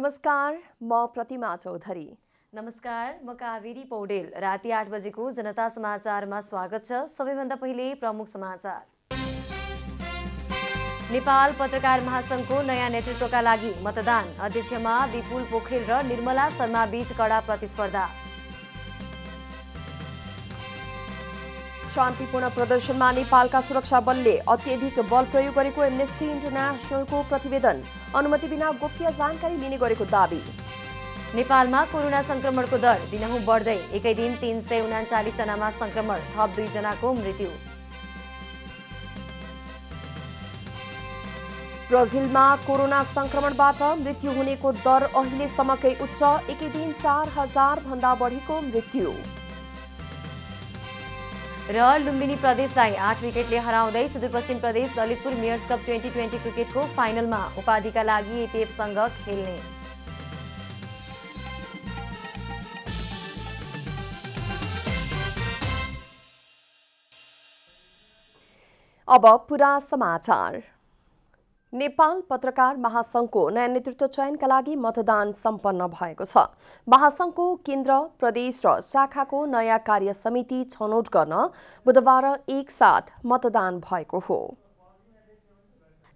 नमस्कार, म प्रतिमा चौधरी। नमस्कार, म कावेरी पौडेल। राति 8 बजेको जनता समाचारमा स्वागत छ। सबैभन्दा पहिले प्रमुख समाचार। नेपाल पत्रकार महासंघको नयाँ नेतृत्वका लागि मतदान। अध्यक्षमा विपुल पोखरेल र निर्मला शर्मा बीच कडा प्रतिस्पर्धा। शान्तिपूर्ण प्रदर्शनमा नेपालका सुरक्षा बलले अत्यधिक बल प्रयोग गरेको एमनेस्टी इन्टरनेशनलको प्रतिवेदन। अनुमति बिना गोप्य जानकारी लिने गरेको दाबी। नेपालमा कोरोना संक्रमणको दर दिनहुँ बढ्दै। एकै दिन 339 जनामा संक्रमण, थप 2 जनाको मृत्यु। ब्राजिलमा कोरोना संक्रमणबाट मृत्यु हुनेको दर अहिलेसम्मकै उच्च। एकै दिन 4000 भन्दा बढीको मृत्यु। र लुम्बिनी प्रदेशलाई 8 विकेटले हराउँदै सुदूरपश्चिम प्रदेश ललितपुर मेयर्स कप 2020 क्रिकेटको फाइनलमा उपाधिका लागि एपीएफसँग खेल्ने। अब पुरा समाचार। नेपाल पत्रकार महासंघको नयाँ नेतृत्व चयनका लागि मतदान सम्पन्न भएको छ। महासंघको केन्द्र, प्रदेश र शाखाको नयाँ कार्य समिति छनौट गर्न बुधबार एकसाथ मतदान भएको हो।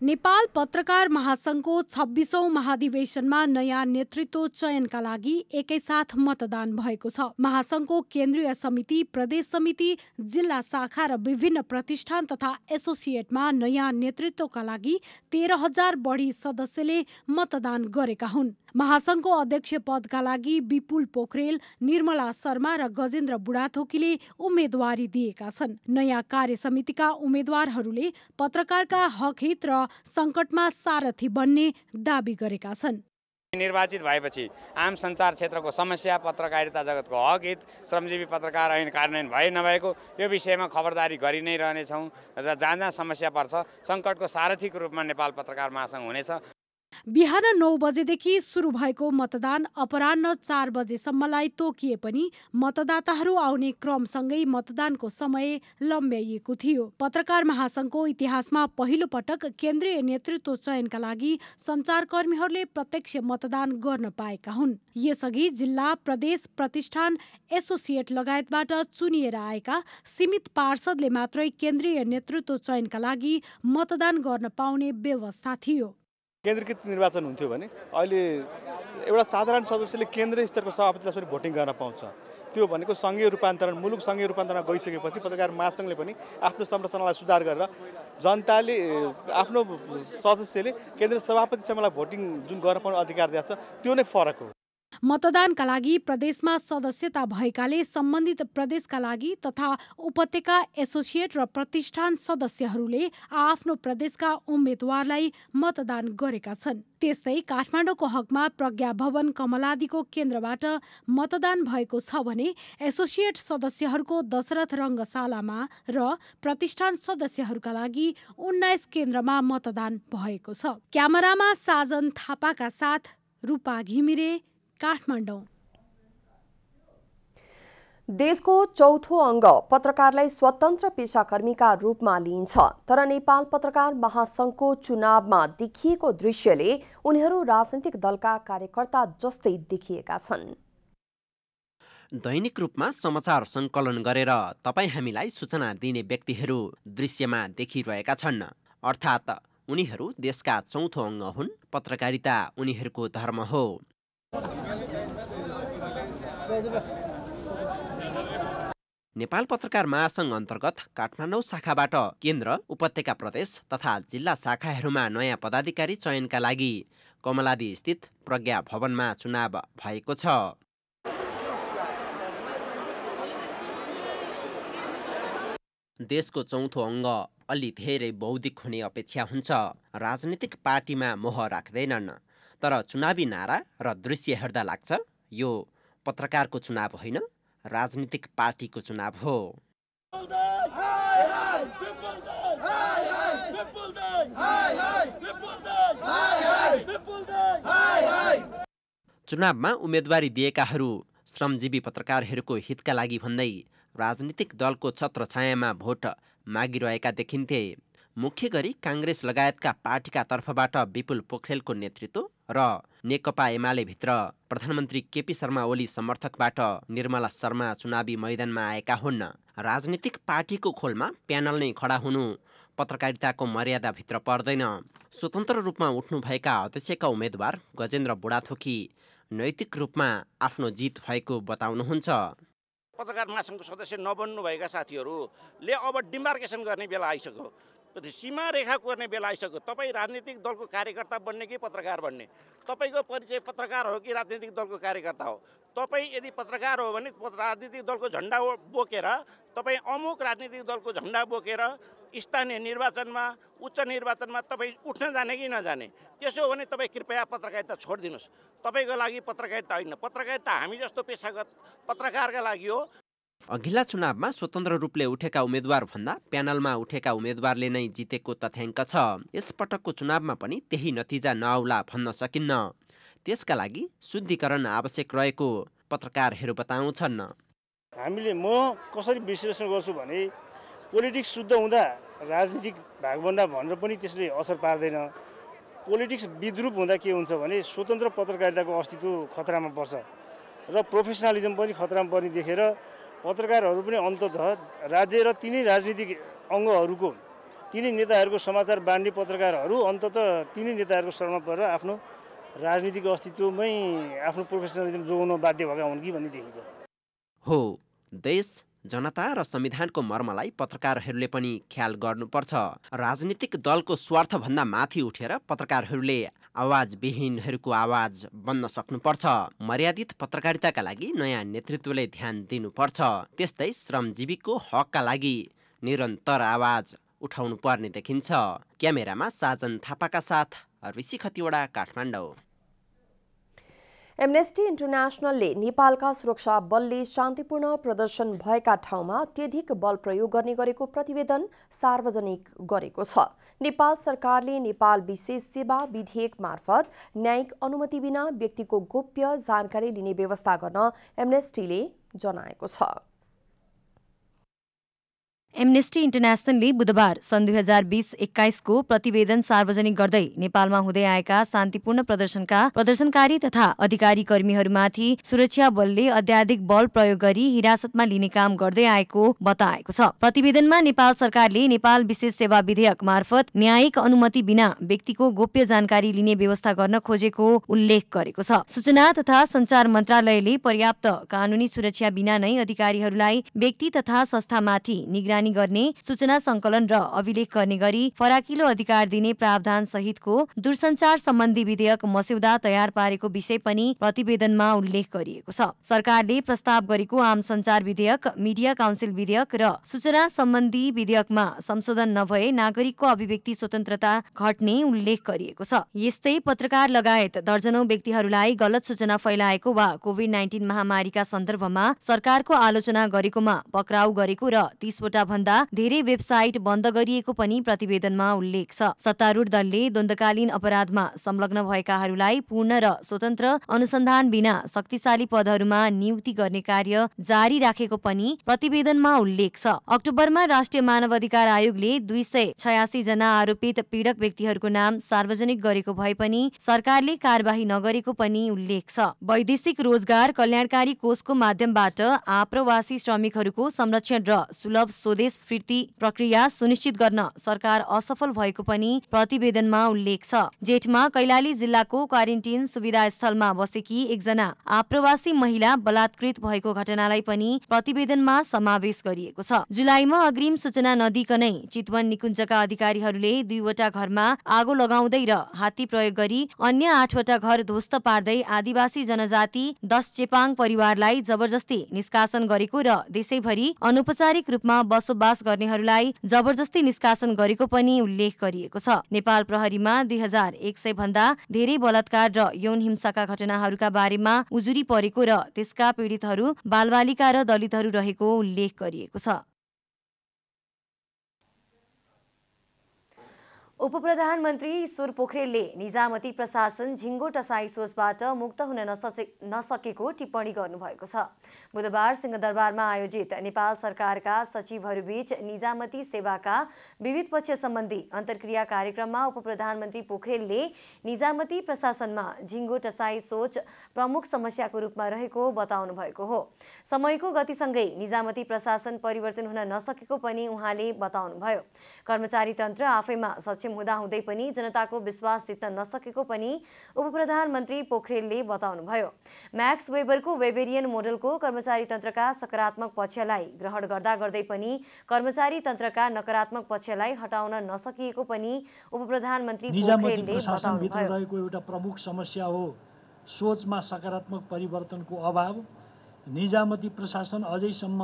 नेपाल पत्रकार महासंघको 26औं महाधिवेशनमा नयाँ नेतृत्व चयनका लागि एकैसाथ मतदान भएको छ। महासंघको केन्द्रीय समिति, प्रदेश समिति, जिल्ला शाखा र विभिन्न प्रतिष्ठान तथा एसोसिएटमा नयाँ नेतृत्वका लागि 13,000 बढी सदस्यले मतदान गरेका हुन्। महासंघको अध्यक्ष पदका लागि विपुल पोखरेल, निर्मला शर्मा र गजेन्द्र बुढाथोकीले उम्मेदवारी दिएका छन्। नयाँ कार्य समितिका उम्मेद्वारहरूले पत्रकारका हक हित र संकटमा सारथी बन्ने दाबी गरेका छन्। निर्वाचित भएपछि आम सञ्चार क्षेत्रको समस्या, पत्रकारिता जगतको हक हित, श्रमजीवी पत्रकार ऐन कार्यान्वयन भए नभएको यो विषयमा खबरदारी गरि नै रहनेछौँ। जहाँ जहाँ समस्या पर्छ संकटको सारथीको रूपमा नेपाल पत्रकार महासंघ हुनेछ। बिहान 9 बजेदेखि सुरु भएको मतदान अपराह्न 4 बजेसम्मलाई तोकिए पनि मतदाताहरू आउने क्रमसँगै मतदानको समय लम्ब्याइएको थियो। पत्रकार महासंघको इतिहासमा पहिलो पटक केन्द्रीय नेतृत्व चयनका लागि सञ्चारकर्मीहरूले प्रत्यक्ष मतदान गर्न पाएका हुन्। यसअघि जिल्ला, प्रदेश, प्रतिष्ठान, एसोसिएट लगायतबाट चुनिएर आएका सीमित पार्षदले मात्रै केन्द्रीय नेतृत्व चयनका लागि मतदान गर्न पाउने व्यवस्था थियो। केन्द्रीकृत निर्वाचन हुन्थ्यो भने अहिले एउटा साधारण सदस्यले केन्द्रीय स्तरको सभापतिलाई भोटिङ गर्न पाउँछ। त्यो भनेको सङ्घीय रूपान्तरण, मुलुक सङ्घीय रूपान्तरण गइसकेपछि पत्रकार महासंघले पनि आफ्नो संरचनालाई सुधार गरेर जनताले आफ्नो सदस्यले केन्द्रीय सभापतिसम्मलाई भोटिङ जुन गर्न पाउने अधिकार दिएको छ त्यो नै फरक हो। मतदानका लागि प्रदेशमा सदस्यता भएकाले सम्बन्धित प्रदेशका लागि तथा उपत्यका, एसोसिएट र प्रतिष्ठान सदस्यहरूले आफ्नो प्रदेशका उम्मेद्वारलाई मतदान गरेका छन्। त्यस्तै काठमाडौँको हकमा प्रज्ञा भवन कमलादीको केन्द्रबाट मतदान भएको छ भने एसोसिएट सदस्यहरूको दशरथ रङ्गशालामा र प्रतिष्ठान सदस्यहरूका लागि 19 केन्द्रमा मतदान भएको छ। क्यामेरामा साजन थापाका साथ रूपा घिमिरे, काठमाडौँ। देशको चौथो अङ्ग पत्रकारलाई स्वतन्त्र पेशाकर्मीका रूपमा लिइन्छ। तर नेपाल पत्रकार महासंघको चुनावमा देखिएको दृश्यले उनीहरू राजनीतिक दलका कार्यकर्ता जस्तै देखिएका छन्। दैनिक रूपमा समाचार सङ्कलन गरेर तपाईँ हामीलाई सूचना दिने व्यक्तिहरू दृश्यमा देखिरहेका छन्। अर्थात् उनीहरू देशका चौथो अङ्ग हुन्। पत्रकारिता उनीहरूको धर्म हो। नेपाल पत्रकार महासंघ अन्तर्गत काठमाडौँ शाखाबाट केन्द्र, उपत्यका, प्रदेश तथा जिल्ला शाखाहरूमा नयाँ पदाधिकारी चयनका लागि कमलादी स्थित प्रज्ञा भवनमा चुनाव भएको छ। देशको चौथो अङ्ग अलि धेरै बौद्धिक हुने अपेक्षा हुन्छ। राजनीतिक पार्टीमा मोह राख्दैनन्। तर चुनावी नारा र दृश्य हेर्दा लाग्छ यो पत्रकारको चुनाव होइन, राजनीतिक पार्टीको चुनाव हो। चुनावमा उम्मेदवारी दिएकाहरू श्रमजीवी पत्रकारहरूको हितका लागि भन्दै राजनीतिक दलको छत्रछायामा भोट मागिरहेका देखिन्थे। मुख्य गरी काङ्ग्रेस लगायतका पार्टीका तर्फबाट विपुल पोखरेलको नेतृत्व र नेकपा एमाले भित्र प्रधानमन्त्री केपी शर्मा ओली समर्थकबाट निर्मला शर्मा चुनावी मैदानमा आएका हुन्। राजनीतिक पार्टीको खोलमा प्यानल नै खडा हुनु पत्रकारिताको मर्यादाभित्र पर्दैन। स्वतन्त्र रूपमा उठ्नुभएका अध्यक्षका उम्मेद्वार गजेन्द्र बुढाथोकी नैतिक रूपमा आफ्नो जित भएको बताउनुहुन्छ। पत्रकार महासङ्घको सदस्य नबन्नुभएका साथीहरूले अब डिमार्केसन गर्ने बेला आइसक्यो, सीमा रेखा कोर्ने बेला आइसक्यो। तपाईँ राजनीतिक दलको कार्यकर्ता बन्ने कि पत्रकार बन्ने? तपाईँको परिचय पत्रकार हो कि राजनीतिक दलको कार्यकर्ता हो? तपाईँ यदि पत्रकार हो भने राजनीतिक दलको झन्डा बोकेर तपाईँ अमुक राजनीतिक दलको झन्डा बोकेर स्थानीय निर्वाचनमा उच्च निर्वाचनमा तपाईँ उठ्न जाने कि नजाने? त्यसो हो भने तपाईँ कृपया पत्रकारिता छोडिदिनुहोस्। तपाईँको लागि पत्रकारिता होइन, पत्रकारिता हामी जस्तो पेसागत पत्रकारका लागि हो। अघिल्ला चुनावमा स्वतन्त्र रूपले उठेका उम्मेद्वार भन्दा प्यानलमा उठेका उम्मेद्वारले नै जितेको तथ्याङ्क छ। यसपटकको चुनावमा पनि त्यही नतिजा नआउला भन्न सकिन्न। त्यसका लागि शुद्धिकरण आवश्यक रहेको पत्रकारहरू बताउँछन्। म कसरी विश्लेषण गर्छु भने पोलिटिक्स शुद्ध हुँदा राजनीतिक भागभन्डा भनेर पनि त्यसले असर पार्दैन। पोलिटिक्स विद्रूप हुँदा के हुन्छ भने स्वतन्त्र पत्रकारिताको अस्तित्व खतरामा पर्छ र प्रोफेसनलिजम पनि खतरामा पर्ने देखेर पत्रकारहरू पनि अन्ततः राज्य र तिनै राजनीतिक अङ्गहरूको तिनै नेताहरूको समाचार बाँड्ने पत्रकारहरू अन्ततः तिनै नेताहरूको शरणमा परेर आफ्नो राजनीतिक अस्तित्वमै आफ्नो प्रोफेसनलिजम जोगाउन बाध्य भएका हुन् कि भन्ने देखिन्छ। हो, देश जनता र संविधानको मर्मलाई पत्रकारहरूले पनि ख्याल गर्नुपर्छ। राजनीतिक दलको स्वार्थभन्दा माथि उठेर पत्रकारहरूले आवाजविहीनहरूको आवाज बन्न सक्नुपर्छ। मर्यादित पत्रकारिताका लागि नयाँ नेतृत्वले ध्यान दिनुपर्छ। त्यस्तै श्रमजीवीको हकका लागि निरन्तर आवाज उठाउनु पर्ने देखिन्छ। क्यामेरामा साजन थापाका साथ ऋषि खतिवडा, काठमाडौँ। एमनेस्टी इन्टरनेसनलले नेपालका सुरक्षा बलले शान्तिपूर्ण प्रदर्शन भएका ठाउँमा अत्यधिक बल प्रयोग गर्ने गरेको प्रतिवेदन सार्वजनिक गरेको छ। नेपाल सरकारले नेपाल विशेष सेवा विधेयक मार्फत न्यायिक अनुमति बिना व्यक्तिको गोप्य जानकारी लिने व्यवस्था गर्न एमनेस्टीले जनाएको छ। एमनेस्टी इन्टरनेसनलले बुधबार सन् 2020-21 को प्रतिवेदन सार्वजनिक गर्दै नेपालमा हुँदै आएका शान्तिपूर्ण प्रदर्शनका प्रदर्शनकारी तथा अधिकारी कर्मीहरूमाथि सुरक्षा बलले अत्याधिक बल प्रयोग गरी हिरासतमा लिने काम गर्दै आएको बताएको छ। प्रतिवेदनमा नेपाल सरकारले नेपाल विशेष सेवा विधेयक मार्फत न्यायिक अनुमति बिना व्यक्तिको गोप्य जानकारी लिने व्यवस्था गर्न खोजेको उल्लेख गरेको छ। सूचना तथा सञ्चार मन्त्रालयले पर्याप्त कानूनी सुरक्षा बिना नै अधिकारीहरूलाई व्यक्ति तथा संस्थामाथि निगरानी गर्ने, सूचना संकलन र अभिलेख गर्ने गरी फराकिलो अधिकार दिने प्रावधान सहितको दूरसञ्चार सम्बन्धी विधेयक मस्यौदा तयार पारेको विषय पनि प्रतिवेदनमा उल्लेख गरिएको छ। सरकारले प्रस्ताव गरेको आम सञ्चार विधेयक, मिडिया काउन्सिल विधेयक र सूचना सम्बन्धी विधेयकमा संशोधन नभए नागरिकको अभिव्यक्ति स्वतन्त्रता घट्ने उल्लेख गरिएको छ। यस्तै पत्रकार लगायत दर्जनौं व्यक्तिहरूलाई गलत सूचना फैलाएको वा कोभिड-19 महामारीका सन्दर्भमा सरकारको आलोचना गरेकोमा पक्राउ गरेको र 30 वटा भन्दा धेरै वेबसाइट बन्द गरिएको पनि प्रतिवेदनमा उल्लेख छ। सत्तारूढ दलले द्वन्द्वकालीन अपराधमा संलग्न भएकाहरूलाई पूर्ण र स्वतन्त्र अनुसन्धान बिना शक्तिशाली पदहरूमा नियुक्ति गर्ने कार्य जारी राखेको पनि प्रतिवेदनमा उल्लेख छ। अक्टोबरमा राष्ट्रिय मानवाधिकार आयोगले 286 जना आरोपित पीडक व्यक्तिहरूको नाम सार्वजनिक गरेको भए पनि सरकारले कारबाही नगरेको पनि उल्लेख छ। वैदेशिक रोजगार कल्याणकारी कोषको माध्यमबाट आप्रवासी श्रमिकहरूको संरक्षण र सुलभ स्वदेश फिर्ती प्रक्रिया सुनिश्चित गर्न सरकार असफल भएको पनि प्रतिवेदनमा उल्लेख छ। जेठमा कैलाली जिल्लाको क्वारेन्टिन सुविधा स्थलमा बसेकी एकजना आप्रवासी महिला बलात्कृत भएको घटनालाई पनि प्रतिवेदनमा समावेश गरिएको छ। जुलाईमा अग्रिम सूचना नदिकनै चितवन निकुञ्जका अधिकारीहरूले 2 वटा घरमा आगो लगाउँदै र हात्ती प्रयोग गरी अन्य 8 वटा घर ध्वस्त पार्दै आदिवासी जनजाति 10 चेपाङ परिवारलाई जबरजस्ती निष्कासन गरेको र देशैभरि अनौपचारिक रूपमा बसोबास गर्नेहरूलाई जबरजस्ती निष्कासन गरेको पनि उल्लेख गरिएको छ। नेपाल प्रहरीमा 2100 भन्दा धेरै बलात्कार र यौन हिंसाका घटनाहरूका बारेमा उजुरी परेको र त्यसका पीडितहरू बालबालिका र दलितहरू रहेको उल्लेख गरिएको छ। उपप्रधानमन्त्री ईश्वर पोखरेलले निजामती प्रशासन झिङ्गो टसाई सोचबाट मुक्त हुन नसकेको टिप्पणी गर्नुभएको छ। बुधबार सिंहदरबारमा आयोजित नेपाल सरकारका सचिवहरूबीच निजामती सेवाका विविध पक्ष सम्बन्धी अन्तर्क्रिया कार्यक्रममा उपप्रधानमन्त्री पोखरेलले निजामती प्रशासनमा झिङ्गो टसाई सोच प्रमुख समस्याको रूपमा रहेको बताउनु भएको हो। समयको गतिसँगै निजामती प्रशासन परिवर्तन हुन नसकेको पनि उहाँले बताउनुभयो। कर्मचारी तन्त्र आफैमा हुँदाहुँदै पनि जनताको विश्वास जित्न नसकेको पनि उपप्रधानमन्त्री पोखरेलले बताउनुभयो। म्याक्स वेबरको वेबेरियन मोडलको कर्मचारी तन्त्रका सकारात्मक पक्षलाई ग्रहण गर्दै पनि कर्मचारी तन्त्रका नकारात्मक पक्षलाई हटाउन नसकिएको पनि उपप्रधानमन्त्री पोखरेलले बताउनुभयो। रहेको एउटा प्रमुख समस्या हो सोचमा सकारात्मक परिवर्तनको अभाव। निजामती प्रशासन अझैसम्म,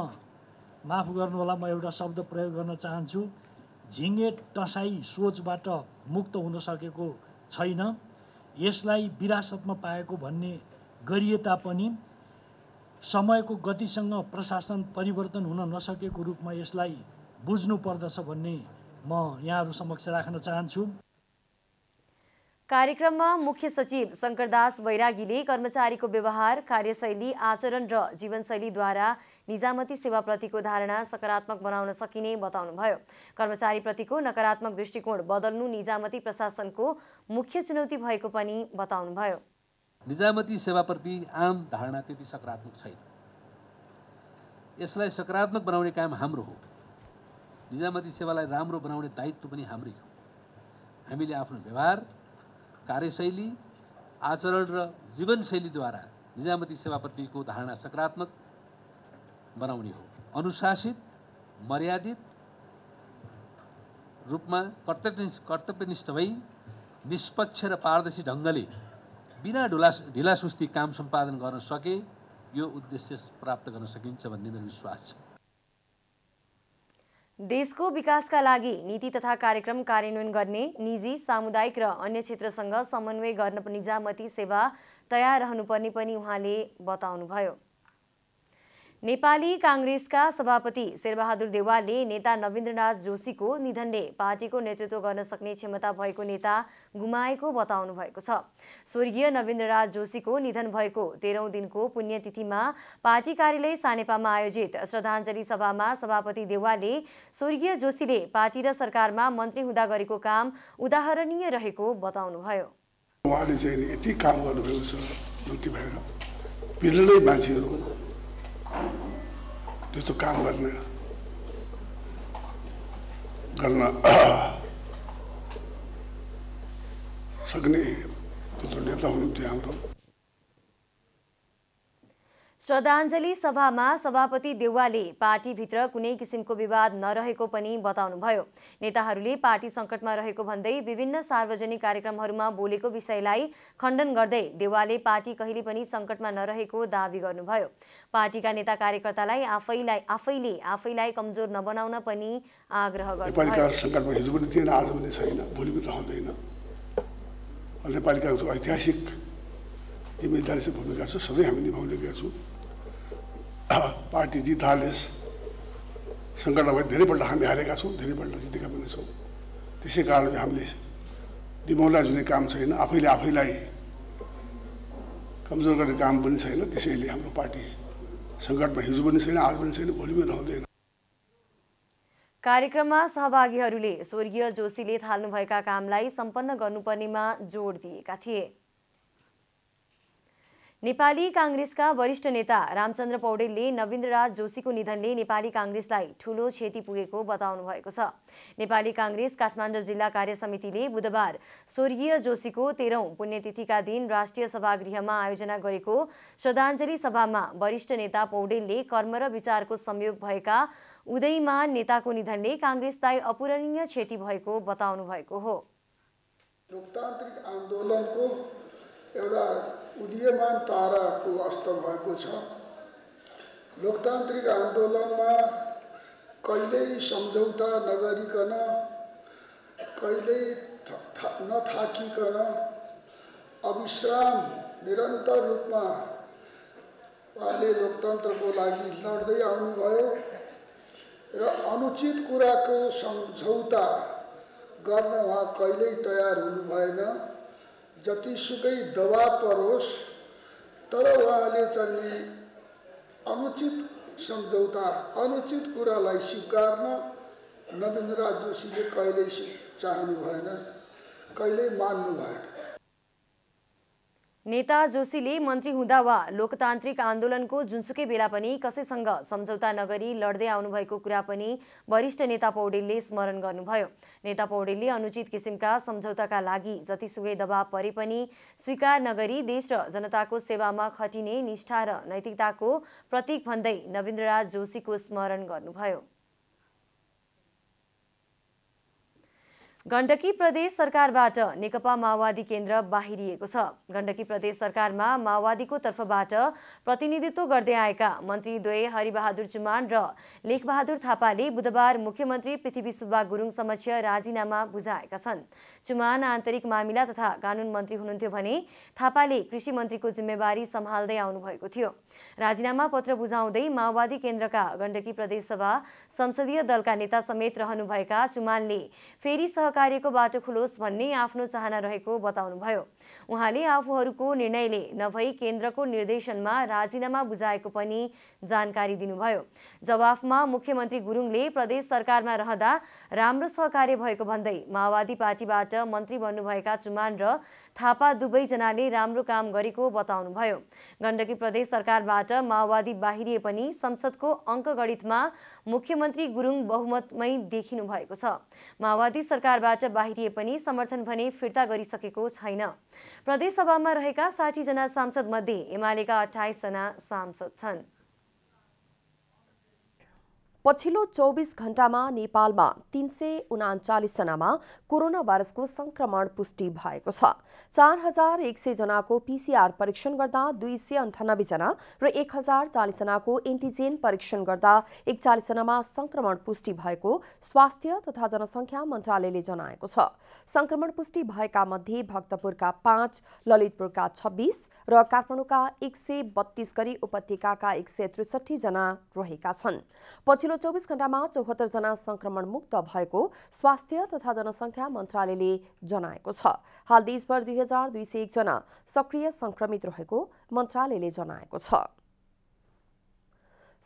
माफ गर्नुहोला म एउटा शब्द प्रयोग गर्न चाहन्छु, झिङ्गे टसाई सोचबाट मुक्त हुन सकेको छैन। यसलाई विरासतमा पाएको भन्ने गरिए तापनि समयको गतिसँग प्रशासन परिवर्तन हुन नसकेको रूपमा यसलाई बुझ्नु पर्दछ भन्ने म यहाँहरू समक्ष राख्न चाहन्छु। कार्यक्रममा मुख्य सचिव शंकरदास बैरागीले कर्मचारीको व्यवहार, कार्यशैली, आचरण र जीवनशैलीद्वारा निजामती सेवाप्रतिको धारणा सकारात्मक बनाउन सकिने बताउनुभयो। कर्मचारीप्रतिको नकारात्मक दृष्टिकोण बदल्नु निजामती प्रशासनको मुख्य चुनौती भएको पनि बताउनुभयो। निजामती सेवाप्रति आम धारणा त्यति सकारात्मक छैन। यसलाई सकारात्मक बनाउने काम हाम्रो हो। निजामती सेवालाई राम्रो बनाउने दायित्व पनि हाम्रै हो। हामीले आफ्नो व्यवहार, कार्यशैली, आचरण र जीवनशैलीद्वारा निजामती सेवाप्रतिको धारणा सकारात्मक बनाउने हो। अनुशासित, मर्यादित रूपमा कर्तव्यनिष्ठ भई निष्पक्ष र पारदर्शी ढङ्गले बिना ढिलासुस्ती काम सम्पादन गर्न सके यो उद्देश्य प्राप्त गर्न सकिन्छ भन्ने मेरो विश्वास छ। देशको विकासका लागि नीति तथा कार्यक्रम कार्यान्वयन गर्ने निजी, सामुदायिक र अन्य क्षेत्रसँग समन्वय गर्न निजामती सेवा तयार रहनुपर्ने पनि उहाँले बताउनुभयो। नेपाली कांग्रेसका सभापति शेरबहादुर देउवालले नेता नवीन्द्रनाथ जोशीको निधनले पार्टीको नेतृत्व गर्न सक्ने क्षमता भएको नेता गुमाएको बताउनु भएको छ। स्वर्गीय नवीन्द्रनाथ जोशीको निधन भएको 13औं दिनको पुण्यतिथिमा पार्टी कार्यालय सानेपामा आयोजित श्रद्धाञ्जली सभामा सभापति देउवालले स्वर्गीय जोशीले पार्टी र सरकारमा मन्त्री हुँदा गरेको काम उदाहरणीय रहेको बताउनुभयो। उहाँले चाहिँ यति काम गर्नुभएको छ, मन्त्री भएर बिरलै मान्छेहरू त्यस्तो काम गर्न सक्ने त्यत्रो नेता हुनुहुन्थ्यो हाम्रो। श्रद्धाञ्जली सभामा सभापति देउवाले पार्टीभित्र कुनै किसिमको विवाद नरहेको पनि बताउनुभयो। नेताहरूले पार्टी सङ्कटमा रहेको भन्दै विभिन्न सार्वजनिक कार्यक्रमहरूमा बोलेको विषयलाई खण्डन गर्दै देउवाले पार्टी कहिले पनि सङ्कटमा नरहेको दावी गर्नुभयो। पार्टीका नेता कार्यकर्तालाई आफैलाई कमजोर नबनाउन पनि आग्रह गर्नुभयो। नेपालीका सङ्कटमा हिजो पनि थिएन, आज पनि छैन, भोलि पनि रहँदैन। नेपालीका ऐतिहासिक जिम्मेदारी चाहिँ भूमिका छ, सबै हामी निभाउँदै गएका छौँ। पार्टी जित हालेस सङ्कटमा भए धेरैपल्ट हामी हारेका छौँ, धेरैपल्ट जितेका पनि छौँ। त्यसै कारणले हामीले निभाउन जुनै काम छैन, आफैलाई कमजोर गर्ने काम पनि छैन। त्यसैले हाम्रो पार्टी सङ्कटमा हिजो पनि छैन, आज पनि छैन, भोलि पनि रहँदैन। कार्यक्रममा सहभागीहरूले स्वर्गीय जोशीले थाल्नुभएका कामलाई सम्पन्न गर्नुपर्नेमा जोड दिएका थिए। नेपाली कांग्रेसका वरिष्ठ नेता रामचन्द्र पौडेलले नवीन्द्रनाथ जोशीको निधनले नेपाली कांग्रेसलाई ठूलो क्षति पुगेको बताउनु भएको छ। नेपाली कांग्रेस काठमाडौँ जिल्ला कार्य समितिले बुधबार स्वर्गीय जोशीको 13औं पुण्यतिथिका दिन राष्ट्रिय सभागृहमा आयोजना गरेको श्रद्धाञ्जली सभामा वरिष्ठ नेता पौडेलले कर्म र विचारको संयोग भएका उदयमान नेताको निधनले कांग्रेसलाई अपूरणीय क्षति भएको बताउनु भएको हो। लोकतान्त्रिक आन्दोलनको एउटा उदीयमान ताराको अस्त भएको छ। लोकतान्त्रिक आन्दोलनमा कहिल्यै सम्झौता नगरिकन, कहिल्यै नथाकिकन अविश्राम निरन्तर रूपमा उहाँले लोकतन्त्रको लागि लड्दै आउनुभयो र अनुचित कुराको सम्झौता गर्न उहाँ कहिल्यै तयार हुनु भएन। जतिसुकै दबाब परोस् तर उहाँले चाहिँ अनुचित सम्झौता अनुचित कुरालाई स्वीकार्न नवीनराज जोशीले कहिल्यै चाहनु भएन, कहिल्यै मान्नु भएन। नेता जोशीले मन्त्री हुँदा वा लोकतान्त्रिक आन्दोलनको जुनसुकै बेला पनि कसैसँग सम्झौता नगरी लड्दै आउनुभएको कुरा पनि वरिष्ठ नेता पौडेलले स्मरण गर्नुभयो। नेता पौडेलले अनुचित किसिमका सम्झौताका लागि जतिसुकै दबाब परे पनि स्वीकार नगरी देश र जनताको सेवामा खटिने निष्ठा र नैतिकताको प्रतीक भन्दै नवीनराज जोशीको स्मरण गर्नुभयो। गण्डकी प्रदेश सरकारबाट नेकपा माओवादी केन्द्र बाहिरिएको छ। गण्डकी प्रदेश सरकारमा माओवादीको तर्फबाट प्रतिनिधित्व गर्दै आएका मन्त्रीद्वय हरिबहादुर चुमान र लेखबहादुर थापाले बुधबार मुख्यमन्त्री पृथ्वी सुब्बा गुरुङ समक्ष राजीनामा बुझाएका छन्। चुमान आन्तरिक मामिला तथा कानुन मन्त्री हुनुहुन्थ्यो भने थापाले कृषि मन्त्रीको जिम्मेवारी सम्हाल्दै आउनुभएको थियो। राजीनामा पत्र बुझाउँदै माओवादी केन्द्रका गण्डकी प्रदेश सभा संसदीय दलका नेता समेत रहनुभएका चुमानले फेरि कार्यको बाटो खुलोस् भन्ने आफ्नो चाहना रहेको बताउनुभयो। उहाँले आफूहरूको निर्णयले नभई केन्द्रको निर्देशनमा राजीनामा बुझाएको पनि जानकारी दिनुभयो। जवाफमा मुख्यमन्त्री गुरुङले प्रदेश सरकारमा रहँदा राम्रो सहकार्य भएको भन्दै माओवादी पार्टीबाट मन्त्री बन्नुभएका चुमान र थापा दुवैजनाले राम्रो काम गरेको बताउनुभयो। गण्डकी प्रदेश सरकारबाट माओवादी बाहिरिए पनि संसदको अङ्कगणितमा मुख्यमन्त्री गुरुङ बहुमतमै देखिनु भएको छ। माओवादी सरकारबाट बाहिरिए पनि समर्थन भने फिर्ता गरिसकेको छैन। प्रदेश सभामा रहेका 60 जना सांसद मध्ये एमालेका 28 जना सांसद छन्। पछिल्लो 24 घण्टामा नेपालमा 339 जनामा कोरोना भाइरसको संक्रमण पुष्टि भएको छ। 4100 जनाको पीसीआर परीक्षण गर्दा 298 जना र 1040 जनाको एन्टिजेन परीक्षण गर्दा 41 जनामा संक्रमण पुष्टि भएको स्वास्थ्य तथा जनसंख्या मन्त्रालयले जनाएको छ। संक्रमण पुष्टि भएका मध्ये भक्तपुरका 5, ललितपुरका 26 र काठमाडौँका 132 गरी उपत्यकाका 163 जना रहेका छन्। पछिल्लो 24 घण्टामा 74 जना संक्रमण मुक्त भएको स्वास्थ्य तथा जनसंख्या मन्त्रालयले जनाएको छ। हाल देशभर 2201 जना सक्रिय संक्रमित रहेको मन्त्रालयले जनाएको छ।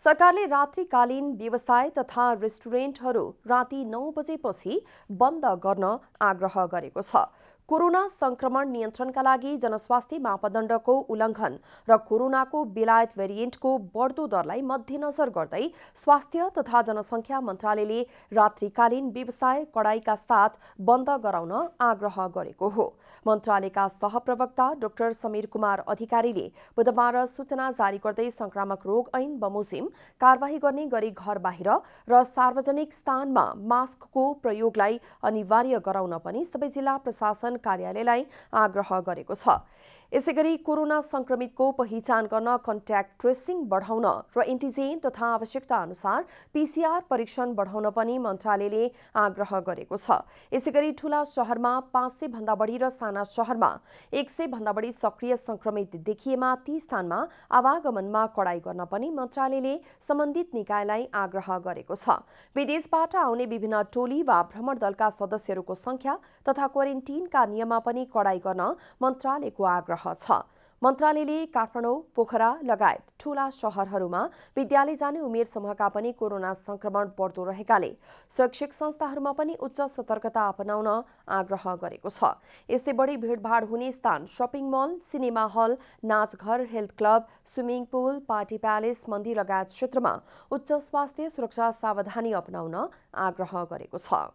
सरकारले रात्रिकालीन व्यवसाय तथा रेस्टुरेन्टहरू राति 9 बजेपछि बन्द गर्न आग्रह गरेको छ। कोरोना संक्रमण नियन्त्रणका लागि जनस्वास्थ्य मापदण्डको उल्लङ्घन र कोरोनाको बेलायत भेरिएन्टको बढ्दो दरलाई मध्यनजर गर्दै स्वास्थ्य तथा जनसंख्या मन्त्रालयले रात्रिकालीन व्यवसाय कडाइका साथ बन्द गराउन आग्रह गरेको हो। मन्त्रालयका सहप्रवक्ता डाक्टर समीर कुमार अधिकारीले बुधबार सूचना जारी गर्दै संक्रामक रोग ऐन बमोजिम कारबाही गर्ने गरी घर बाहिर र सार्वजनिक स्थानमा मास्कको प्रयोगलाई अनिवार्य गराउन पनि सबै जिल्ला प्रशासन कार्यालयलाई आग्रह गरेको छ। यसैगरी कोरोना संक्रमितको पहिचान गर्न कन्ट्याक्ट ट्रेसिङ बढाउन र एन्टिजेन तथा आवश्यकता अनुसार पीसीआर परीक्षण बढाउन पनि मन्त्रालयले आग्रह गरेको छ। यसैगरी ठूला शहरमा 500 भन्दा बढी र साना शहरमा 100 भन्दा बढी सक्रिय संक्रमित देखिएमा ती स्थानमा आवागमनमा कडाई गर्न पनि मन्त्रालयले सम्बन्धित निकायलाई आग्रह गरेको छ। विदेशबाट आउने विभिन्न टोली वा भ्रमण दलका सदस्यहरूको संख्या तथा क्वारेन्टिनका नियममा पनि कडाई गर्न मन्त्रालयको आग्रह छ। मन्त्रालयले काठमाडौँ, पोखरा लगायत ठूला शहरहरूमा विद्यालय जाने उमेर समूहका पनि कोरोना संक्रमण बढ्दो रहेकाले शैक्षिक संस्थाहरूमा पनि उच्च सतर्कता अपनाउन आग्रह गरेको छ। यस्तै बढी भिडभाड हुने स्थान शपिङ मल, सिनेमा हल, नाचघर, health club, swimming pool, party palace, मन्दिर लगायत क्षेत्रमा उच्च स्वास्थ्य सुरक्षा सावधानी अपनाउन आग्रह गरेको छ।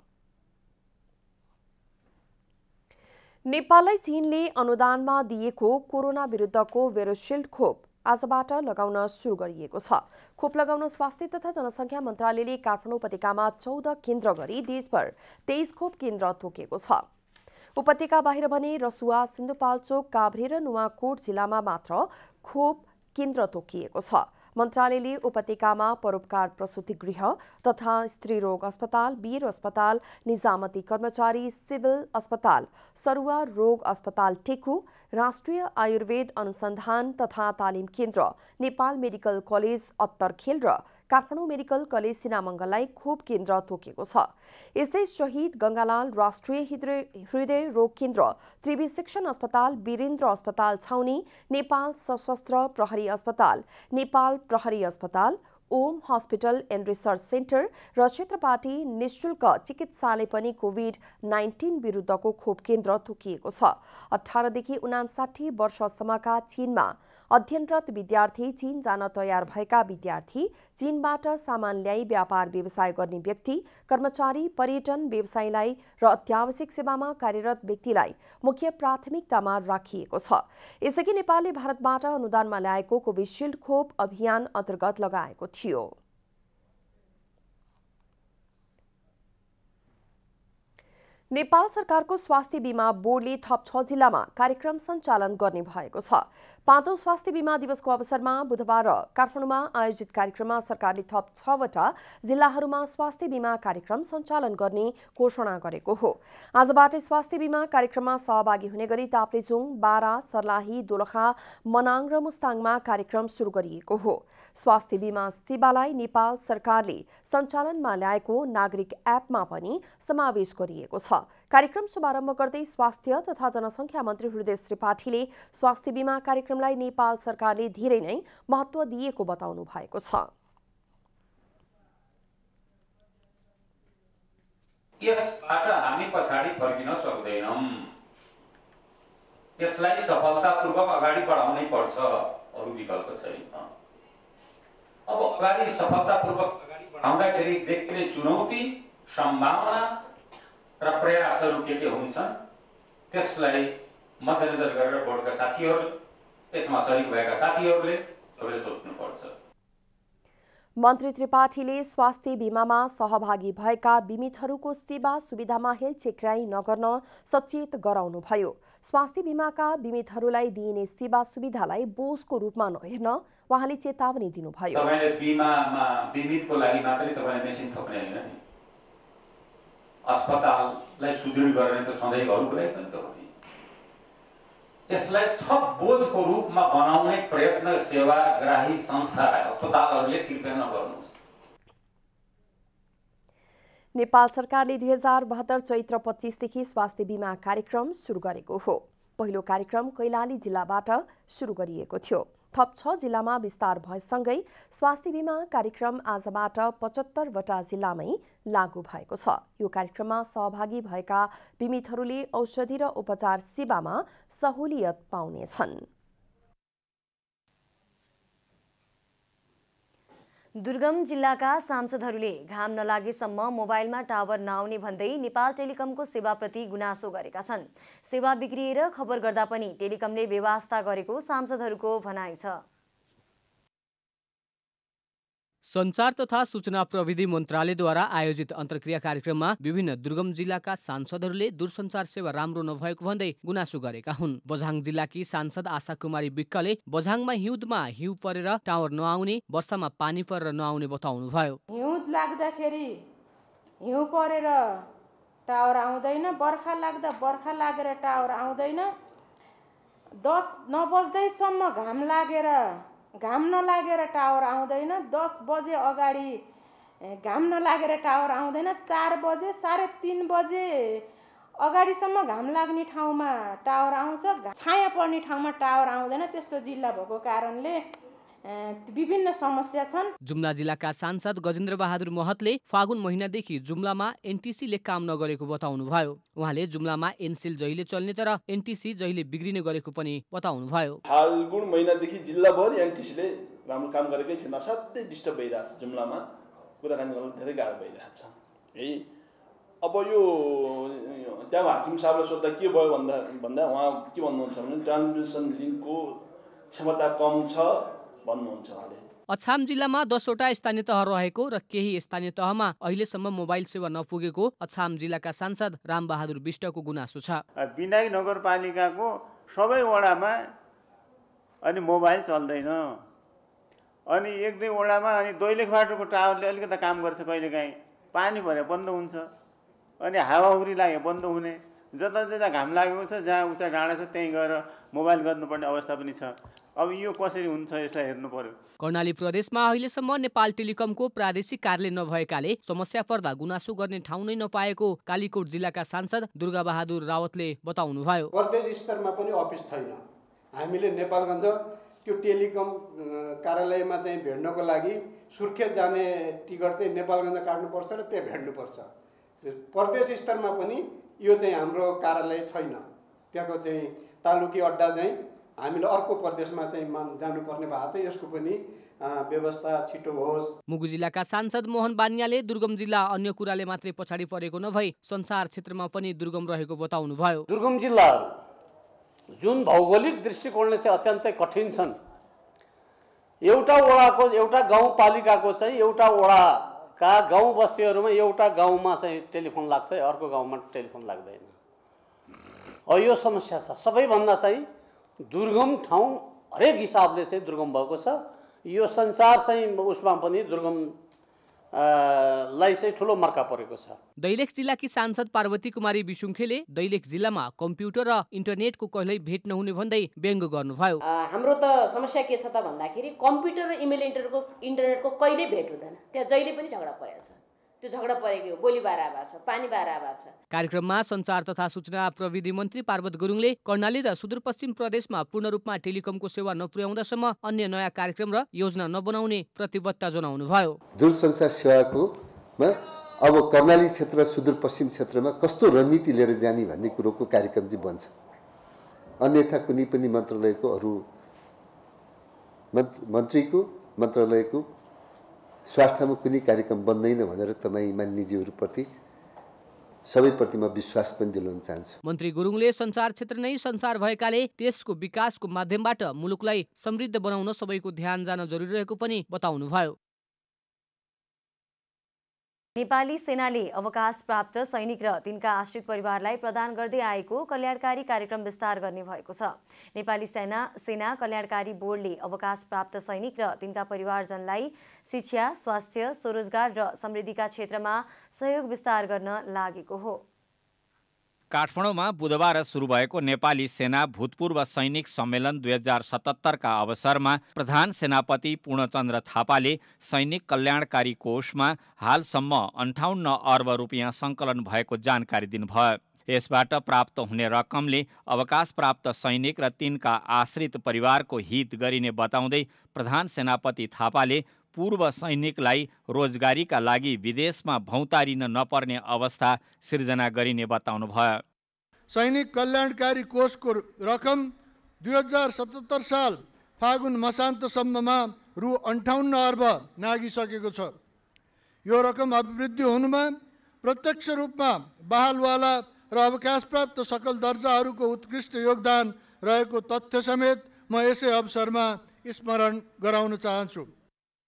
नेपाललाई चीनले अनुदानमा दिएको कोरोना विरुद्धको भेरोसिल्ड खोप आजबाट लगाउन सुरु गरिएको छ। खोप लगाउन स्वास्थ्य तथा जनसंख्या मन्त्रालयले काठमाडौँ उपत्यकामा 14 केन्द्र गरी देशभर 23 खोप केन्द्र तोकेको छ। उपत्यका बाहिर भने रसुवा, सिन्धुपाल्चोक, काभ्रे र नुवाकोट जिल्लामा मात्र खोप केन्द्र तोकिएको छ। मन्त्रालयले उपत्यकामा परोपकार प्रसूति गृह तथा स्त्री रोग अस्पताल, वीर अस्पताल, निजामती कर्मचारी सिभिल अस्पताल, सरुवा रोग अस्पताल टेकु, राष्ट्रिय आयुर्वेद अनुसन्धान तथा तालिम केन्द्र, नेपाल मेडिकल कलेज अत्तरखेल र काठमाडौँ मेडिकल कलेज सिनामङ्गललाई खोप केन्द्र तोकेको छ। यस्तै शहीद गङ्गालाल राष्ट्रिय हृदय रोग केन्द्र, त्रिवी शिक्षण अस्पताल, वीरेन्द्र अस्पताल छाउनी, नेपाल सशस्त्र प्रहरी अस्पताल, नेपाल प्रहरी अस्पताल, Om hospital and research centre र क्षेत्रपाटी निःशुल्क चिकित्सालय पनि कोभिड-19 विरुद्धको खोप केन्द्र तोकिएको छ। 18 देखि 59 वर्षसम्मका चीनमा अध्ययनरत विद्यार्थी, चीन जान तयार भएका विद्यार्थी, चीनबाट सामान ल्याई व्यापार व्यवसाय गर्ने व्यक्ति, कर्मचारी, पर्यटन व्यवसायीलाई र अत्यावश्यक सेवामा कार्यरत व्यक्तिलाई मुख्य प्राथमिकतामा राखिएको छ। यसअघि नेपालले भारतबाट अनुदानमा ल्याएको कोभिसिल्ड खोप अभियान अन्तर्गत लगाएको थियो। नेपाल सरकारको स्वास्थ्य बीमा बोर्डले थप 6 जिल्लामा कार्यक्रम सञ्चालन गर्ने भएको छ। 5औं स्वास्थ्य बीमा दिवसको अवसरमा बुधबार काठमाडौँमा आयोजित कार्यक्रममा सरकारले थप 6 वटा जिल्लाहरूमा स्वास्थ्य बीमा कार्यक्रम सञ्चालन गर्ने घोषणा गरेको हो। आजबाट स्वास्थ्य बीमा कार्यक्रममा सहभागी हुने गरी ताप्लेजुङ, बारा, सर्लाही, दोलखा, मनाङ र मुस्ताङमा कार्यक्रम सुरु गरिएको हो। स्वास्थ्य बीमा सेवालाई नेपाल सरकारले सञ्चालनमा ल्याएको नागरिक एपमा पनि समावेश गरिएको छ। कार्यक्रम शुभारम्भ गर्दै स्वास्थ्य तथा जनसङ्ख्या मन्त्री हृदय त्रिपाठीले स्वास्थ्य बीमा कार्यक्रमलाई नेपाल सरकारले धेरै नै महत्त्व दिएको बताउनु भएको छ। यसबाट हामी पछाडि फर्किन सक्दैनौं। यसलाई सफलतापूर्वक अगाडि बढाउनै पर्छ, अरु विकल्प छैन। अब अगाडि सफलतापूर्वक बढाउँदाखेरि देखिने चुनौती, सम्भावना र प्रयासहरू के हुन्छन् त्यसलाई मध्यनजर गरेर बोर्डका साथीहरू, यसमा सरिक भएका साथीहरूले सबैले सोच्नुपर्छ। मन्त्री त्रिपाठीले स्वास्थ्य बीमामा सहभागी भएका बिमितहरूको सेवा सुविधामा हेलचेक्राइ नगर्न सचेत गराउनुभयो। स्वास्थ्य बीमाका बिमितहरूलाई दिइने सेवा सुविधालाई बोझको रूपमा नहेर्न उहाँले चेतावनी दिनुभयो। तपाईले बीमामा बिमितको लागि मात्रै तपाईले मेसिन थप्ने हैन नि, अस्पताललाई सुदृढ गर्ने त सधैँ अरूको लागि पनि त हो नि। यसलाई थप बोझको रूपमा बनाउने प्रयत्न सेवाग्राही संस्था अस्पतालहरूले कृपया नगर्नुहोस्। नेपाल सरकारले 2072 चैत्र 25 देखि स्वास्थ्य बीमा कार्यक्रम सुरु गरेको हो। पहिलो कार्यक्रम कैलाली जिल्लाबाट सुरु गरिएको थियो। थप 6 जिल्लामा विस्तार भएसँगै स्वास्थ्य बीमा कार्यक्रम आजबाट 75 वटा जिल्लामै लागू भएको छ। यो कार्यक्रममा सहभागी भएका बिमितहरूले औषधि र उपचार सेवामा सहुलियत पाउनेछन्। दुर्गम जिल्लाका सांसदहरूले घाम नलागेसम्म मोबाइलमा टावर नआउने भन्दै नेपाल टेलिकमको सेवाप्रति गुनासो गरेका छन्। सेवा बिग्रिएर खबर गर्दा पनि टेलिकमले बेवास्ता गरेको सांसदहरूको भनाइ छ। सञ्चार तथा सूचना प्रविधि मन्त्रालयद्वारा आयोजित अन्तर्क्रिया कार्यक्रममा विभिन्न दुर्गम जिल्लाका सांसदहरूले दूरसञ्चार सेवा राम्रो नभएको भन्दै गुनासो गरेका हुन्। बझाङ जिल्लाकी सांसद आशा कुमारी विक्कले बझाङमा हिउँदमा हिउँ परेर टावर नआउने, वर्षामा पानी परेर नआउने बताउनुभयो। हिउँद लाग्दाखेरि हिउँ परेर टावर आउँदैन, बर्खा लाग्दा बर्खा लागेर टावर आउँदैन, 10 नबज्दैसम्म घाम नलागेर टावर आउँदैन, 10 बजे अगाडि घाम नलागेर टावर आउँदैन, 4 बजे 3:30 बजे अगाडिसम्म घाम लाग्ने ठाउँमा टावर आउँछ, छाया पर्ने ठाउँमा टावर आउँदैन। त्यस्तो जिल्ला भएको कारणले विभिन्न समस्या छन्। जुम्ला जिल्लाका सांसद गजेन्द्र बहादुर महतले फागुन महिनादेखि जुम्लामा एनटिसीले काम नगरेको बताउनुभयो। उहाँले जुम्लामा एनसेल जहिले चल्ने तर एनटिसी जहिले बिग्रिने गरेको पनि बताउनुभयो। फागुन महिनादेखि जिल्लाभरि एनटिसीले राम्रो काम गरेकै छैन, असाध्यै डिस्टर्ब भइरहेछ। जुम्लामा कुराकानी गर्न धेरै गाह्रो भइरहेछ है। अब यो त्यहाँ हाकिम साहबले सोद्धा के भयो भन्दा उहाँ के भन्नुहुन्छ भने ट्रान्समिसन लिङ्कको क्षमता कम छ भन्नुहुन्छ उहाँले। अछाम जिल्लामा 10 वटा स्थानीय तह रहेको र केही स्थानीय तहमा अहिलेसम्म मोबाइल सेवा नपुगेको अछाम जिल्लाका सांसद रामबहादुर विष्टको गुनासो छ। बिनाई नगरपालिकाको सबै वडामा अनि मोबाइल चल्दैन, अनि 1-2 वडामा अनि दैलेखबाटको टावरले अलिकति काम गर्छ, कहिलेकाहीँ पानी भरे बन्द हुन्छ, अनि हावाहुरी लागे बन्द हुने, जता जता घाम लागेको छ, जहाँ उचा डाँडा छ त्यहीँ गएर मोबाइल गर्नुपर्ने अवस्था पनि छ। अब यो कसरी हुन्छ यसलाई हेर्नु पर्यो। कर्णाली प्रदेशमा अहिलेसम्म नेपाल टेलिकमको प्रादेशिक कार्यालय नभएकाले समस्या पर्दा गुनासो गर्ने ठाउँ नै नपाएको कालीकोट जिल्लाका सांसद दुर्गा बहादुर रावतले बताउनुभयो। प्रदेश स्तरमा पनि अफिस छैन। हामीले नेपालगञ्ज त्यो टेलिकम कार्यालयमा चाहिँ भेट्नको लागि सुर्खेत जाने टिकट चाहिँ नेपालगञ्ज काट्नुपर्छ र त्यहाँ भेट्नुपर्छ। प्रदेश स्तरमा पनि यो चाहिँ हाम्रो कार्यालय छैन। त्यहाँको चाहिँ तालुकी अड्डा चाहिँ हामीले अर्को प्रदेशमा चाहिँ जानुपर्ने भएको छ। यसको पनि व्यवस्था छिटो होस्। मुगु जिल्लाका सांसद मोहन बानियाले दुर्गम जिल्ला अन्य कुराले मात्रै पछाडि परेको नभई संचार क्षेत्रमा पनि दुर्गम रहेको बताउनुभयो। दुर्गम जिल्लाहरू जुन भौगोलिक दृष्टिकोणले चाहिँ अत्यन्तै कठिन छन्, एउटा वडाको एउटा गाउँपालिकाको चाहिँ एउटा वडाका गाउँ बस्तीहरूमा एउटा गाउँमा चाहिँ टेलिफोन लाग्छ, अर्को गाउँमा टेलिफोन लाग्दैन। यो समस्या छ। सबैभन्दा चाहिँ दुर्गम ठाउँ हरेक हिसाबले चाहिँ दुर्गम भएको छ। यो संसार चाहिँ उसमा पनि दुर्गम लाई चाहिँ ठुलो मर्का परेको छ। दैलेख जिल्लाकी सांसद पार्वती कुमारी विसुङखेले दैलेख जिल्लामा कम्प्युटर र इन्टरनेटको कहिल्यै भेट नहुने भन्दै व्यङ्ग गर्नुभयो। हाम्रो त समस्या के छ त भन्दाखेरि कम्प्युटर र इमेल इन्टरनेटको कहिल्यै भेट हुँदैन। त्यहाँ जहिले पनि झगडा परेको छ। त्यो झगडा परेको गोली बारा आवाज छ, पानी बारा आवाज छ। कार्यक्रममा सञ्चार तथा सूचना प्रविधि मन्त्री पार्वत गुरुङले कर्णाली र सुदूरपश्चिम प्रदेशमा पूर्ण रूपमा टेलिकमको सेवा नपुर्याउँदासम्म अन्य नयाँ कार्यक्रम र योजना नबनाउने प्रतिबद्धता जनाउनुभयो। दूरसञ्चार सेवाकोमा अब कर्णाली क्षेत्र सुदूरपश्चिम क्षेत्रमा कस्तो रणनीति लिएर जाने भन्ने कुरोको कार्यक्रम चाहिँ बन्छ। अन्यथा कुनै पनि मन्त्रालयको अरू मन्त्रीको मन्त्रालयको स्वार्थमा कुनै कार्यक्रम बन्दैन भनेर तपाईँ मान्यज्यूहरूप्रति सबैप्रति म विश्वास पनि दिलाउन चाहन्छु। मन्त्री गुरुङले सञ्चार क्षेत्र नै संसार भएकाले देशको विकासको माध्यमबाट मुलुकलाई समृद्ध बनाउन सबैको ध्यान जान जरुरी रहेको पनि बताउनुभयो। नेपाली सेनाले अवकाश प्राप्त सैनिक र तिनका आश्रित परिवारलाई प्रदान गर्दै आएको कल्याणकारी कार्यक्रम विस्तार गर्ने भएको छ। नेपाली सेना कल्याणकारी बोर्डले अवकाश प्राप्त सैनिक र तिनका परिवारजनलाई शिक्षा, स्वास्थ्य, स्वरोजगार र समृद्धिका क्षेत्रमा सहयोग विस्तार गर्न लागेको हो। काठमाडौँमा बुधबार सुरु भएको नेपाली सेना भूतपूर्व सैनिक सम्मेलन 2077 का अवसरमा प्रधान सेनापति पूर्णचन्द्र थापाले सैनिक कल्याणकारी कोषमा हालसम्म 58 अर्ब रुपियाँ सङ्कलन भएको जानकारी दिनुभयो। यसबाट प्राप्त हुने रकमले अवकाश प्राप्त सैनिक र तिनका आश्रित परिवारको हित गरिने बताउँदै प्रधान सेनापति थापाले पूर्व सैनिकलाई रोजगारीका लागि विदेशमा भौतारिन नपर्ने अवस्था सिर्जना गरिने बताउनुभयो। सैनिक कल्याणकारी कोषको रकम 2077 साल फागुन मसान्तसम्ममा रु 58 अर्ब नागिसकेको छ। यो रकम अभिवृद्धि हुनुमा प्रत्यक्ष रूपमा बहालवाला र अवकाश प्राप्त सकल दर्जाहरूको उत्कृष्ट योगदान रहेको तथ्य समेत म यसै अवसरमा स्मरण गराउन चाहन्छु।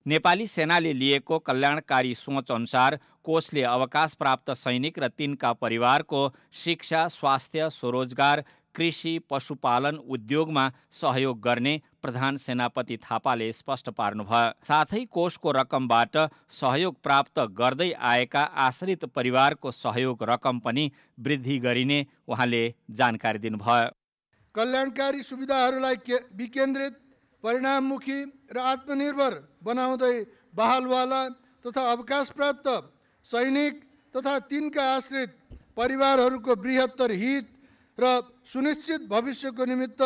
नेपाली सेनाले लिएको कल्याणकारी सोच अनुसार कोषले अवकाश प्राप्त सैनिक र तिनका परिवारको शिक्षा, स्वास्थ्य, स्वरोजगार, कृषि, पशुपालन, उद्योगमा सहयोग गर्ने प्रधान सेनापति थापाले स्पष्ट पार्नुभयो। साथै कोषको रकमबाट सहयोग प्राप्त गर्दै आएका आश्रित परिवारको सहयोग रकम पनि वृद्धि गरिने उहाँले जानकारी दिनुभयो। कल्याणकारी सुविधाहरूलाई विकेन्द्रित, परिणाममुखी र आत्मनिर्भर बनाउँदै बहालवाला तथा अवकाश प्राप्त सैनिक तथा तिनका आश्रित परिवारहरूको बृहत्तर हित र सुनिश्चित भविष्यको निमित्त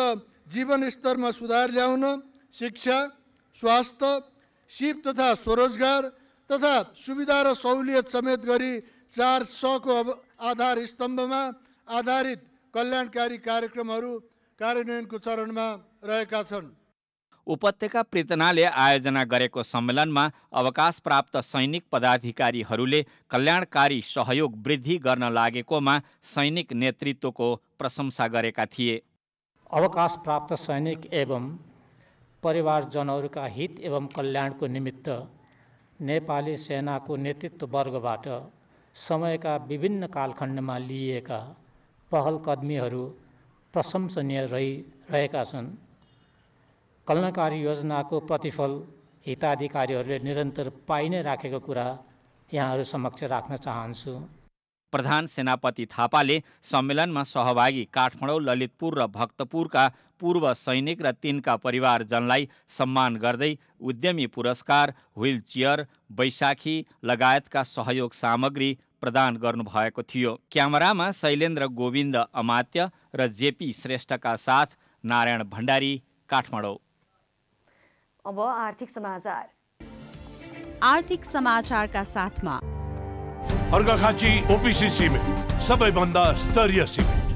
जीवन स्तरमा सुधार ल्याउन शिक्षा, स्वास्थ्य, सिप तथा स्वरोजगार तथा सुविधा र सहुलियत समेत गरी 4 सको आधार स्तम्भमा आधारित कल्याणकारी कार्यक्रमहरू कार्यान्वयनको चरणमा रहेका छन्। उपत्यका प्रीतनाले आयोजना गरेको सम्मेलनमा अवकाश प्राप्त सैनिक पदाधिकारीहरूले कल्याणकारी सहयोग वृद्धि गर्न लागेकोमा सैनिक नेतृत्वको प्रशंसा गरेका थिए। अवकाश प्राप्त सैनिक एवं परिवारजनहरूका हित एवं कल्याणको निमित्त नेपाली सेनाको नेतृत्व वर्गबाट समयका विभिन्न कालखण्डमा लिइएका पहलकदमीहरू प्रशंसनीय रहेका छन्। कल्याणकारी योजनाको प्रतिफल हिताधिकारीहरूले निरन्तर पाइ नै राखेको कुरा यहाँहरू समक्ष राख्न चाहन्छु। प्रधान सेनापति थापाले सम्मेलनमा सहभागी काठमाडौँ, ललितपुर र भक्तपुरका पूर्व सैनिक र तिनका परिवारजनलाई सम्मान गर्दै उद्यमी पुरस्कार, व्हील चेयर, बैशाखी लगायतका सहयोग सामग्री प्रदान गर्नुभएको थियो। क्यामेरामा शैलेन्द्र गोविन्द अमात्य र जेपी श्रेष्ठका साथ नारायण भण्डारी, काठमाडौँ। अब आर्थिक समाचार। आर्थिक समाचारका साथमा अर्घाखाँची ओपिसी सिमेन्ट, सबैभन्दा स्तरीय सिमेन्ट।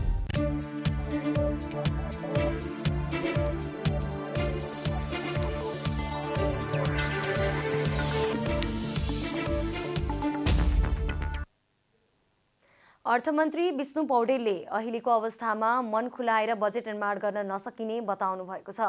अर्थमन्त्री विष्णु पौडेलले अहिलेको अवस्थामा मन खुलाएर बजेट निर्माण गर्न नसकिने बताउनु भएको छ।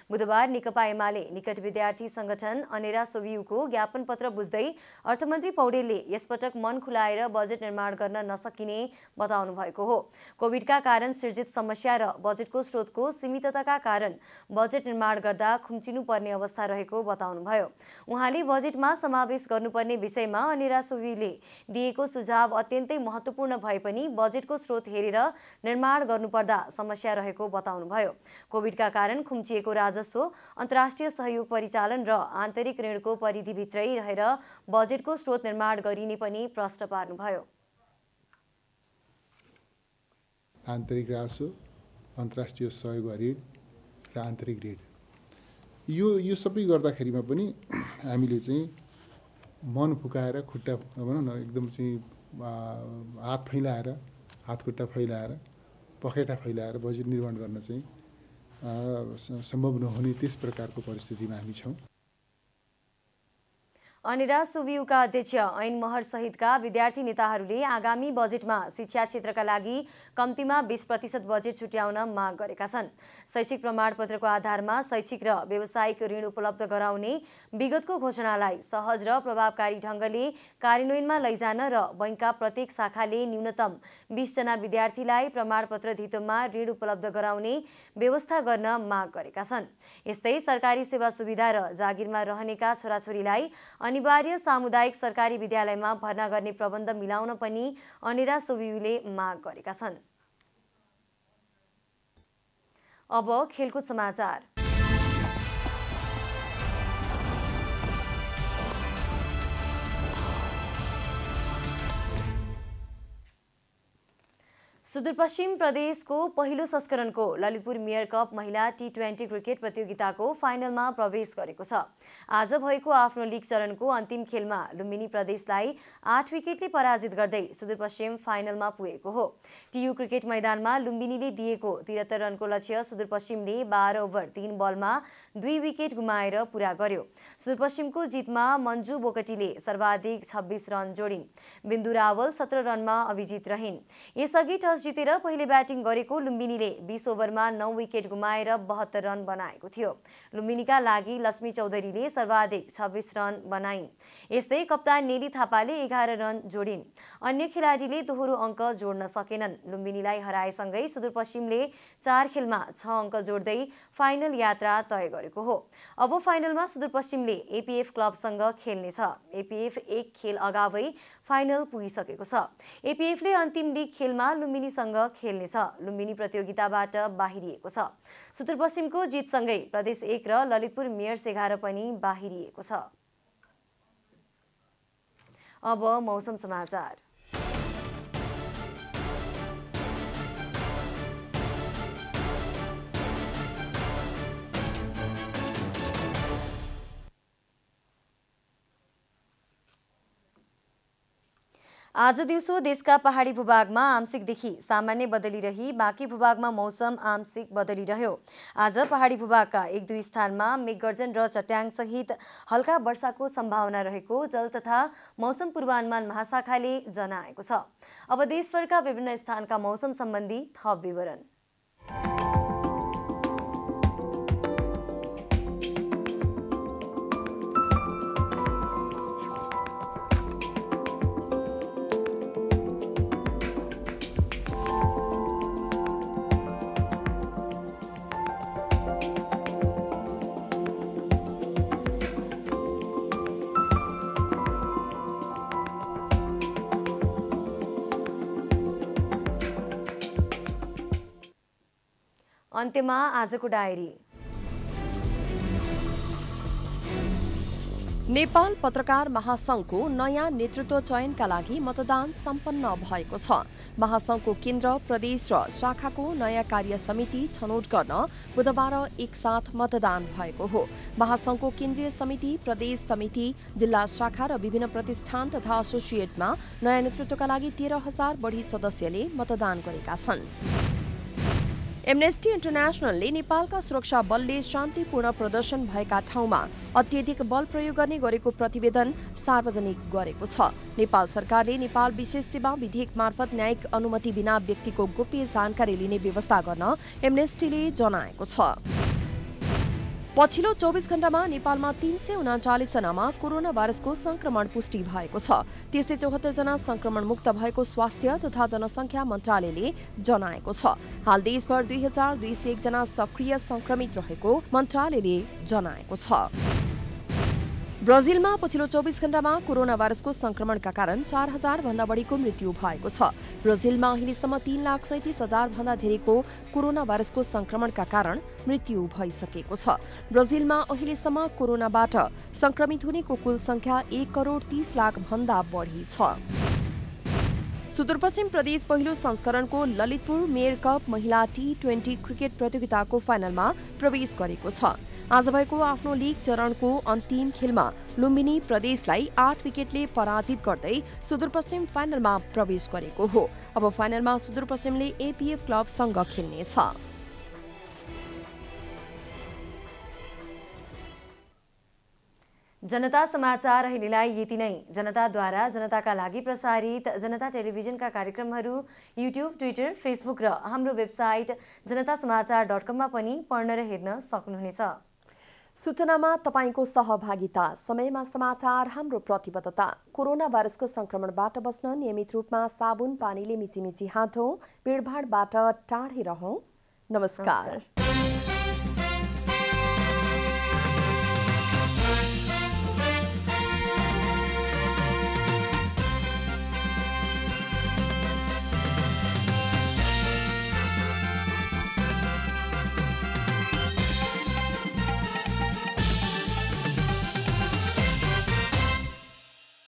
बुधबार नेकपा एमाले निकट विद्यार्थी संगठन अनेरा सोभियुको ज्ञापन पत्र बुझ्दै अर्थमन्त्री पौडेलले यसपटक मन खुलाएर बजेट निर्माण गर्न नसकिने बताउनु भएको हो। कोभिडका कारण सृजित समस्या र बजेटको स्रोतको सीमितताका कारण बजेट निर्माण गर्दा खुम्चिनुपर्ने अवस्था रहेको बताउनुभयो। उहाँले बजेटमा समावेश गर्नुपर्ने विषयमा अनेरा सोभियुले दिएको सुझाव अत्यन्तै महत्त्वपूर्ण भए पनि बजेटको स्रोत हेरेर निर्माण गर्नुपर्दा समस्या रहेको बताउनुभयो। कोभिडका कारण खुम्चिएको राजस्व, अन्तर्राष्ट्रिय सहयोग परिचालन र आन्तरिक ऋणको परिधिभित्रै रहेर बजेटको स्रोत निर्माण गरिने पनि प्रश्न पार्नुभयो। आन्तरिक राजस्व, अन्तर्राष्ट्रिय सहयोग ऋण र आन्तरिक ऋण यो सबै गर्दाखेरिमा पनि हामीले चाहिँ मन फुकाएर खुट्टा भनौँ न एकदम चाहिँ हात फैलाएर, हात खुट्टा फैलाएर, पखेटा फैलाएर बजेट निर्माण गर्न चाहिँ सम्भव नहुने त्यस प्रकारको परिस्थितिमा हामी छौँ। अनेरा सोभियुका अध्यक्ष ऐन महर सहितका विद्यार्थी नेताहरूले आगामी बजेटमा शिक्षा क्षेत्रका लागि कम्तीमा 20% बजेट छुट्याउन माग गरेका छन्। शैक्षिक प्रमाणपत्रको आधारमा शैक्षिक र व्यावसायिक ऋण उपलब्ध गराउने विगतको घोषणालाई सहज र प्रभावकारी ढङ्गले कार्यान्वयनमा लैजान र बैंकका प्रत्येक शाखाले न्यूनतम 20 जना विद्यार्थीलाई प्रमाणपत्र धितोमा ऋण उपलब्ध गराउने व्यवस्था गर्न माग गरेका छन्। यस्तै सरकारी सेवा सुविधा र जागिरमा रहनेका छोराछोरीलाई अनिवार्य सामुदायिक सरकारी विद्यालयमा भर्ना गर्ने प्रबन्ध मिलाउन पनि अनेरा सोभियुले माग गरेका छन्। अब खेलकुद समाचार। सुदूरपश्चिम प्रदेशको पहिलो संस्करणको ललितपुर मेयर कप महिला T20 क्रिकेट प्रतियोगिताको फाइनलमा प्रवेश गरेको छ। आज भएको आफ्नो लिग चरणको अन्तिम खेलमा लुम्बिनी प्रदेशलाई 8 विकेटले पराजित गर्दै सुदूरपश्चिम फाइनलमा पुगेको हो। टियु क्रिकेट मैदानमा लुम्बिनीले दिएको 73 रनको लक्ष्य सुदूरपश्चिमले 12 ओभर 3 बलमा 2 विकेट गुमाएर पूरा गर्यो। सुदूरपश्चिमको जितमा मन्जु बोकटीले सर्वाधिक 26 रन जोडिन्। बिन्दु रावल 17 रनमा अभिजित रहिन्। यसअघि टस जितेर पहिले ब्याटिङ गरेको लुम्बिनीले 20 ओभरमा 9 विकेट गुमाएर 72 रन बनाएको थियो। लुम्बिनीका लागि लक्ष्मी चौधरीले सर्वाधिक 26 रन बनाइन्। यस्तै कप्तान नेली थापाले 11 रन जोडिन्। अन्य खेलाडीले दोहोरो अङ्क जोड्न सकेनन्। लुम्बिनीलाई हराएसँगै सुदूरपश्चिमले 4 खेलमा 6 अङ्क जोड्दै फाइनल यात्रा तय गरेको हो। अब फाइनलमा सुदूरपश्चिमले एपीएफ क्लबसँग खेल्नेछ। एपीएफ 1 खेल अगावै फाइनल पुगिसकेको छ। एपीएफले अन्तिम लिग खेलमा लुम्बिनीसँग खेल्नेछ। लुम्बिनी प्रतियोगिताबाट बाहिरिएको छ। सुदूरपश्चिमको जितसँगै प्रदेश 1 र ललितपुर मेयर्स 11 पनि बाहिरिएको छ। अब मौसम समाचार। आज दिउँसो देशका पहाडी भूभागमा आंशिकदेखि सामान्य बदली रही बाँकी भूभागमा मौसम आंशिक बदली रह्यो। आज पहाडी भूभागका 1-2 स्थानमा मेघगर्जन र चट्याङसहित हल्का वर्षाको सम्भावना रहेको जल तथा मौसम पूर्वानुमान महाशाखाले जनाएको छ। अब देशभरका विभिन्न स्थानका मौसम सम्बन्धी थप विवरण। अन्त्यमा आजको डायरी। नेपाल पत्रकार महासंघको नयाँ नेतृत्व चयनका लागि मतदान सम्पन्न भएको छ। महासंघको केन्द्र, प्रदेश र शाखाको नयाँ कार्य समिति छनौट गर्न बुधबार एकसाथ मतदान भएको हो। महासंघको केन्द्रीय समिति, प्रदेश समिति, जिल्ला शाखा र विभिन्न प्रतिष्ठान तथा एसोसिएटमा नयाँ नेतृत्वका लागि 13,000 बढी सदस्यले मतदान गरेका छन्। एमनेस्टी इन्टरनेसनलले नेपालका सुरक्षा बलले शान्तिपूर्ण प्रदर्शन भएका ठाउँमा अत्यधिक बल प्रयोग गर्ने गरेको प्रतिवेदन सार्वजनिक गरेको छ। नेपाल सरकारले नेपाल विशेष सेवा विधेयक मार्फत न्यायिक अनुमति बिना व्यक्तिको गोप्य जानकारी लिने व्यवस्था गर्न एमनेस्टीले जनाएको छ। पछिल्लो 24 घण्टामा नेपालमा 339 जनामा कोरोना भाइरसको संक्रमण पुष्टि भएको छ। त्यसै 74 जना संक्रमण मुक्त भएको स्वास्थ्य तथा जनसङ्ख्या मन्त्रालयले जनाएको छ। हाल देशभर 2201 जना सक्रिय संक्रमित रहेको मन्त्रालयले जनाएको छ। ब्राजिलमा पछिल्लो 24 घण्टामा कोरोना भाइरसको संक्रमणका कारण 4000 भन्दा बढीको मृत्यु भएको छ। ब्राजिलमा अहिलेसम्म 3,37,000 भन्दा धेरैको कोरोना भाइरसको संक्रमणका कारण मृत्यु भइसकेको छ। ब्राजिलमा अहिलेसम्म कोरोनाबाट संक्रमित हुनेको कुल संख्या 1,30,00,000 भन्दा बढी छ। सुदूरपश्चिम प्रदेश पहिलो संस्करणको ललितपुर मेयर कप महिला T20 क्रिकेट प्रतियोगिताको फाइनलमा प्रवेश गरेको छ। आज भएको आफ्नो लीग चरणको अन्तिम खेलमा लुम्बिनी प्रदेशलाई 8 विकेटले पराजित गर्दै सुदूरपश्चिम फाइनलमा प्रवेश गरेको हो। अब फाइनलमा सुदूरपश्चिमले APF क्लबसँग खेल्नेछ। जनता समाचार अहिलेलाई यति नै। जनताद्वारा जनताका लागि प्रसारित जनता टेलिभिजनका कार्यक्रमहरू युट्युब, ट्विटर, फेसबुक र हाम्रो वेबसाइट जनतासमाचार.com मा पनि पढ्न र हेर्न सक्नुहुनेछ। सूचनामा तपाईको सहभागिता, समयमा समाचार हाम्रो प्रतिबद्धता। कोरोना भाइरसको संक्रमणबाट बस्न नियमित रूपमा साबुन पानीले मिचिमिची हात धौँ, भिडभाडबाट टाढै रहौं। नमस्कार।